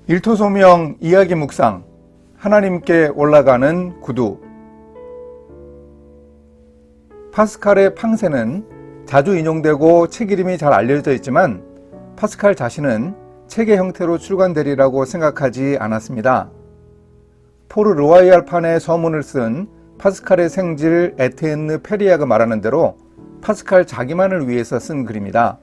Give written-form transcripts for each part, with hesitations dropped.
일토소명 이야기 묵상, 하나님께 올라가는 구두. 파스칼의 팡세는 자주 인용되고 책 이름이 잘 알려져 있지만 파스칼 자신은 책의 형태로 출간되리라고 생각하지 않았습니다. 포르 르와이알판의 서문을 쓴 파스칼의 생질 에티엔느 페리아가 말하는 대로 파스칼 자기만을 위해서 쓴 글입니다.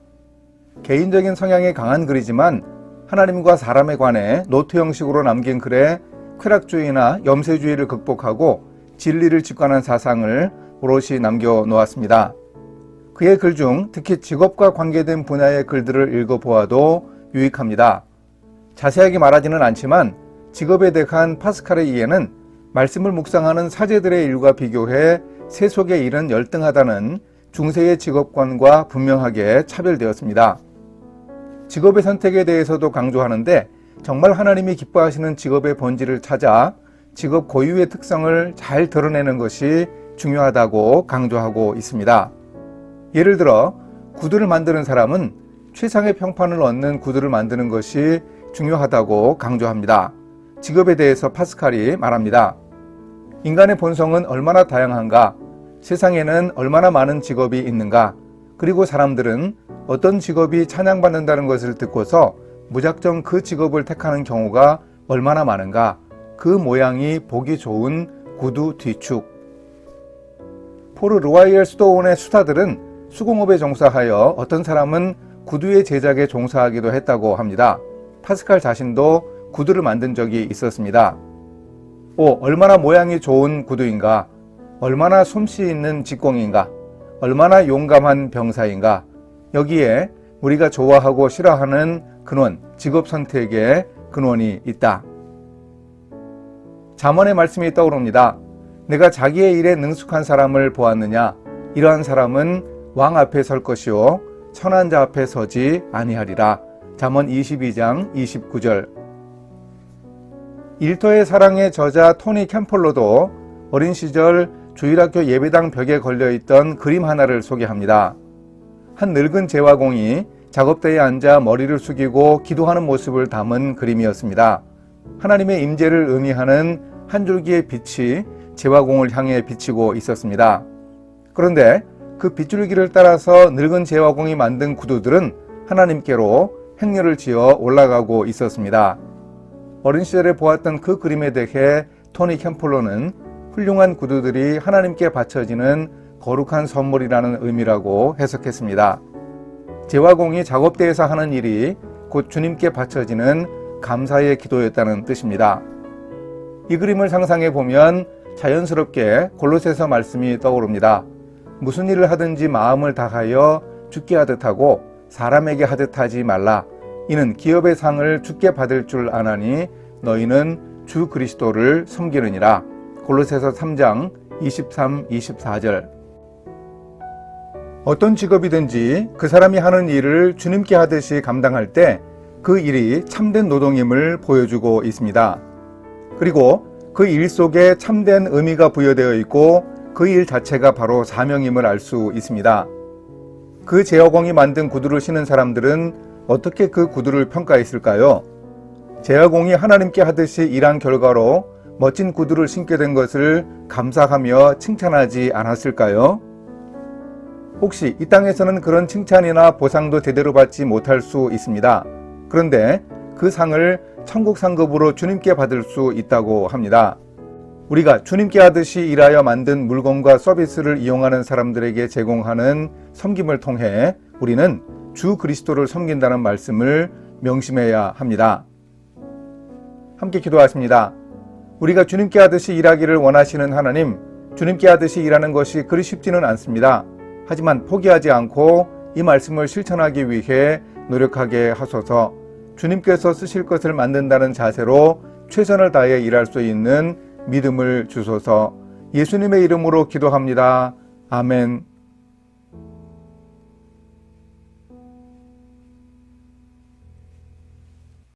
개인적인 성향이 강한 글이지만 하나님과 사람에 관해 노트 형식으로 남긴 글에 쾌락주의나 염세주의를 극복하고 진리를 직관한 사상을 오롯이 남겨놓았습니다. 그의 글 중 특히 직업과 관계된 분야의 글들을 읽어보아도 유익합니다. 자세하게 말하지는 않지만 직업에 대한 파스칼의 이해는 말씀을 묵상하는 사제들의 일과 비교해 세속의 일은 열등하다는 중세의 직업관과 분명하게 차별되었습니다. 직업의 선택에 대해서도 강조하는데 정말 하나님이 기뻐하시는 직업의 본질을 찾아 직업 고유의 특성을 잘 드러내는 것이 중요하다고 강조하고 있습니다. 예를 들어 구두를 만드는 사람은 최상의 평판을 얻는 구두를 만드는 것이 중요하다고 강조합니다. 직업에 대해서 파스칼이 말합니다. 인간의 본성은 얼마나 다양한가, 세상에는 얼마나 많은 직업이 있는가, 그리고 사람들은 어떤 직업이 찬양받는다는 것을 듣고서 무작정 그 직업을 택하는 경우가 얼마나 많은가, 그 모양이 보기 좋은 구두 뒤축. 포르 르와이엘 수도원의 수사들은 수공업에 종사하여 어떤 사람은 구두의 제작에 종사하기도 했다고 합니다. 파스칼 자신도 구두를 만든 적이 있었습니다. 얼마나 모양이 좋은 구두인가, 얼마나 솜씨 있는 직공인가, 얼마나 용감한 병사인가, 여기에 우리가 좋아하고 싫어하는 근원, 직업 선택의 근원이 있다. 잠언의 말씀이 떠오릅니다. 내가 자기의 일에 능숙한 사람을 보았느냐? 이러한 사람은 왕 앞에 설 것이요 선한 자 앞에 서지 아니하리라. 잠언 22장 29절. 일터의 사랑의 저자 토니 캠펄러도 어린 시절 주일학교 예배당 벽에 걸려있던 그림 하나를 소개합니다. 한 늙은 제화공이 작업대에 앉아 머리를 숙이고 기도하는 모습을 담은 그림이었습니다. 하나님의 임재를 의미하는 한 줄기의 빛이 제화공을 향해 비치고 있었습니다. 그런데 그 빗줄기를 따라서 늙은 제화공이 만든 구두들은 하나님께로 행렬을 지어 올라가고 있었습니다. 어린 시절에 보았던 그 그림에 대해 토니 캠플러는 훌륭한 구두들이 하나님께 바쳐지는 거룩한 선물이라는 의미라고 해석했습니다. 제화공이 작업대에서 하는 일이 곧 주님께 바쳐지는 감사의 기도였다는 뜻입니다. 이 그림을 상상해 보면 자연스럽게 골로새서 말씀이 떠오릅니다. 무슨 일을 하든지 마음을 다하여 주께 하듯 하고 사람에게 하듯 하지 말라. 이는 기업의 상을 주께 받을 줄 아나니 너희는 주 그리스도를 섬기느니라. 골로새서 3장 23, 24절. 어떤 직업이든지 그 사람이 하는 일을 주님께 하듯이 감당할 때 그 일이 참된 노동임을 보여주고 있습니다. 그리고 그 일 속에 참된 의미가 부여되어 있고 그 일 자체가 바로 사명임을 알 수 있습니다. 그 제화공이 만든 구두를 신은 사람들은 어떻게 그 구두를 평가했을까요? 제화공이 하나님께 하듯이 일한 결과로 멋진 구두를 신게 된 것을 감사하며 칭찬하지 않았을까요? 혹시 이 땅에서는 그런 칭찬이나 보상도 제대로 받지 못할 수 있습니다. 그런데 그 상을 천국 상급으로 주님께 받을 수 있다고 합니다. 우리가 주님께 하듯이 일하여 만든 물건과 서비스를 이용하는 사람들에게 제공하는 섬김을 통해 우리는 주 그리스도를 섬긴다는 말씀을 명심해야 합니다. 함께 기도하십니다. 우리가 주님께 하듯이 일하기를 원하시는 하나님, 주님께 하듯이 일하는 것이 그리 쉽지는 않습니다. 하지만 포기하지 않고 이 말씀을 실천하기 위해 노력하게 하소서. 주님께서 쓰실 것을 만든다는 자세로 최선을 다해 일할 수 있는 믿음을 주소서. 예수님의 이름으로 기도합니다. 아멘.